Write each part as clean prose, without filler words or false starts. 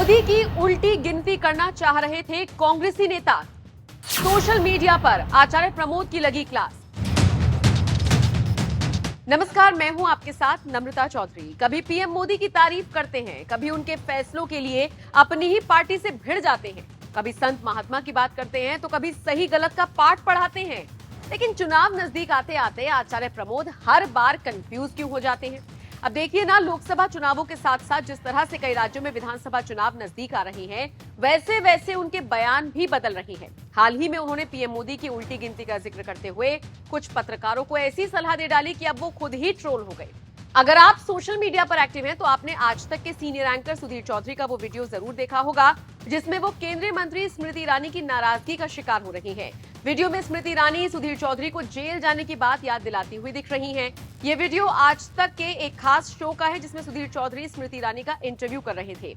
मोदी की उल्टी गिनती करना चाह रहे थे कांग्रेसी नेता। सोशल मीडिया पर आचार्य प्रमोद की लगी क्लास। नमस्कार, मैं हूं आपके साथ नम्रता चौधरी। कभी पीएम मोदी की तारीफ करते हैं, कभी उनके फैसलों के लिए अपनी ही पार्टी से भिड़ जाते हैं, कभी संत महात्मा की बात करते हैं तो कभी सही गलत का पाठ पढ़ाते हैं। लेकिन चुनाव नजदीक आते आते आचार्य प्रमोद हर बार कंफ्यूज क्यों हो जाते हैं? अब देखिए ना, लोकसभा चुनावों के साथ साथ जिस तरह से कई राज्यों में विधानसभा चुनाव नजदीक आ रही हैं, वैसे वैसे उनके बयान भी बदल रही हैं। हाल ही में उन्होंने पीएम मोदी की उल्टी गिनती का जिक्र करते हुए कुछ पत्रकारों को ऐसी सलाह दे डाली कि अब वो खुद ही ट्रोल हो गए। अगर आप सोशल मीडिया पर एक्टिव हैं तो आपने आज तक के सीनियर एंकर सुधीर चौधरी का वो वीडियो जरूर देखा होगा जिसमें वो केंद्रीय मंत्री स्मृति ईरानी की नाराजगी का शिकार हो रही हैं। वीडियो में स्मृति ईरानी सुधीर चौधरी को जेल जाने की बात याद दिलाती हुई दिख रही हैं। ये वीडियो आज तक के एक खास शो का है जिसमें सुधीर चौधरी स्मृति ईरानी का इंटरव्यू कर रहे थे।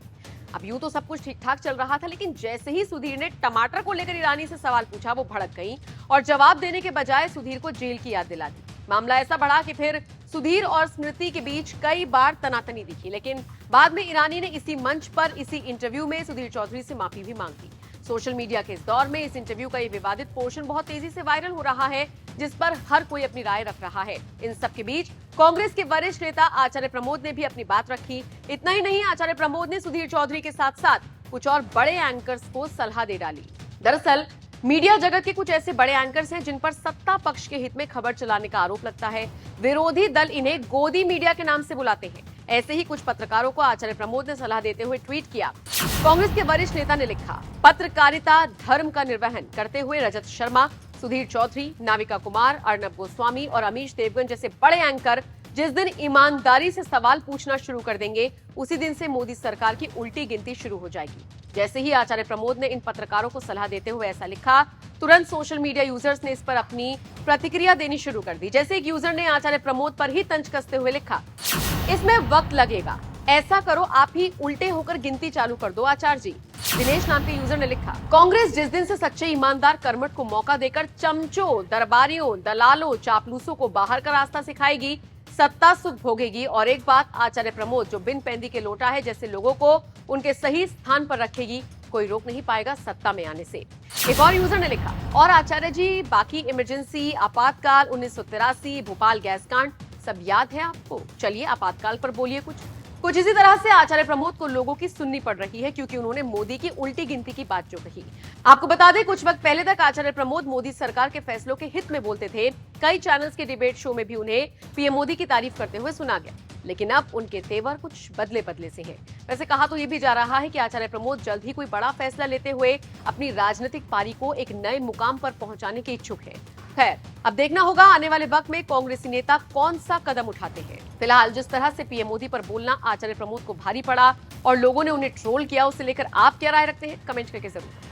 अब यूं तो सब कुछ ठीक ठाक चल रहा था, लेकिन जैसे ही सुधीर ने टमाटर को लेकर ईरानी से सवाल पूछा, वो भड़क गई और जवाब देने के बजाय सुधीर को जेल की याद दिला दी। मामला ऐसा बढ़ा कि फिर सुधीर और स्मृति के बीच कई बार तनातनी दिखी, लेकिन बाद में ईरानी ने इसी मंच पर इसी इंटरव्यू में सुधीर चौधरी से माफी भी मांग ली। सोशल मीडिया के इस दौर में इस इंटरव्यू का ये विवादित पोर्शन बहुत तेजी से वायरल हो रहा है, जिस पर हर कोई अपनी राय रख रहा है। इन सब के बीच कांग्रेस के वरिष्ठ नेता आचार्य प्रमोद ने भी अपनी बात रखी। इतना ही नहीं, आचार्य प्रमोद ने सुधीर चौधरी के साथ साथ कुछ और बड़े एंकर्स को सलाह दे डाली। दरअसल मीडिया जगत के कुछ ऐसे बड़े एंकर्स हैं जिन पर सत्ता पक्ष के हित में खबर चलाने का आरोप लगता है। विरोधी दल इन्हें गोदी मीडिया के नाम से बुलाते हैं। ऐसे ही कुछ पत्रकारों को आचार्य प्रमोद ने सलाह देते हुए ट्वीट किया। कांग्रेस के वरिष्ठ नेता ने लिखा, पत्रकारिता धर्म का निर्वहन करते हुए रजत शर्मा, सुधीर चौधरी, नाविका कुमार, अर्नब गोस्वामी और अमीश देवगन जैसे बड़े एंकर जिस दिन ईमानदारी से सवाल पूछना शुरू कर देंगे, उसी दिन से मोदी सरकार की उल्टी गिनती शुरू हो जाएगी। जैसे ही आचार्य प्रमोद ने इन पत्रकारों को सलाह देते हुए ऐसा लिखा, तुरंत सोशल मीडिया यूजर्स ने इस पर अपनी प्रतिक्रिया देनी शुरू कर दी। जैसे एक यूजर ने आचार्य प्रमोद पर ही तंज कसते हुए लिखा, इसमें वक्त लगेगा, ऐसा करो आप ही उल्टे होकर गिनती चालू कर दो आचार्य जी। दिनेश नाम के यूजर ने लिखा, कांग्रेस जिस दिन से सच्चे ईमानदार कर्मठ को मौका देकर चमचों, दरबारियों, दलालों, चापलूसों को बाहर का रास्ता सिखाएगी, सत्ता सुख भोगेगी। और एक बात, आचार्य प्रमोद जो बिन पैंदी के लोटा है जैसे लोगों को उनके सही स्थान पर रखेगी, कोई रोक नहीं पाएगा सत्ता में आने से। एक और यूजर ने लिखा, और आचार्य जी बाकी इमरजेंसी, आपातकाल, 1983, भोपाल गैस कांड सब याद है आपको? चलिए आपातकाल पर बोलिए कुछ इसी तरह से आचार्य प्रमोद को लोगों की सुननी पड़ रही है, क्योंकि उन्होंने मोदी की उल्टी गिनती की बात जो कही। आपको बता दें, कुछ वक्त पहले तक आचार्य प्रमोद मोदी सरकार के फैसलों के हित में बोलते थे। कई चैनल्स के डिबेट शो में भी उन्हें पीएम मोदी की तारीफ करते हुए सुना गया, लेकिन अब उनके तेवर कुछ बदले बदले से हैं। वैसे कहा तो ये भी जा रहा है कि आचार्य प्रमोद जल्द ही कोई बड़ा फैसला लेते हुए अपनी राजनीतिक पारी को एक नए मुकाम पर पहुंचाने के इच्छुक हैं। खैर, अब देखना होगा आने वाले वक्त में कांग्रेसी नेता कौन सा कदम उठाते हैं। फिलहाल जिस तरह से पीएम मोदी पर बोलना आचार्य प्रमोद को भारी पड़ा और लोगों ने उन्हें ट्रोल किया, उसे लेकर आप क्या राय रखते हैं? कमेंट करके जरूर